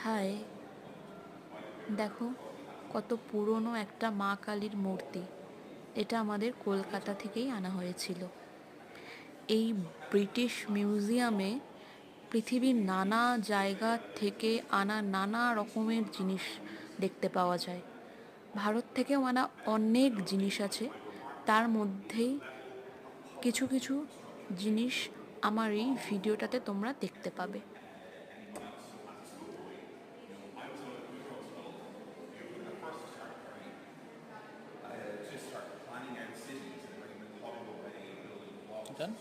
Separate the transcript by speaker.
Speaker 1: High, দেখো কত পুরনো একটা মা কালীর মূর্তি। এটা আমাদের কলকাতা থেকেই আনা হয়েছিল। এই ব্রিটিশ মিউজিয়ামে পৃথিবীর নানা জায়গা থেকে আনা নানা রকমের জিনিস দেখতে পাওয়া যায়। ভারত থেকেও আনা অনেক জিনিস আছে, তার মধ্যেই কিছু কিছু জিনিস আমার এই ভিডিওটাতে তোমরা দেখতে পাবে।
Speaker 2: Done?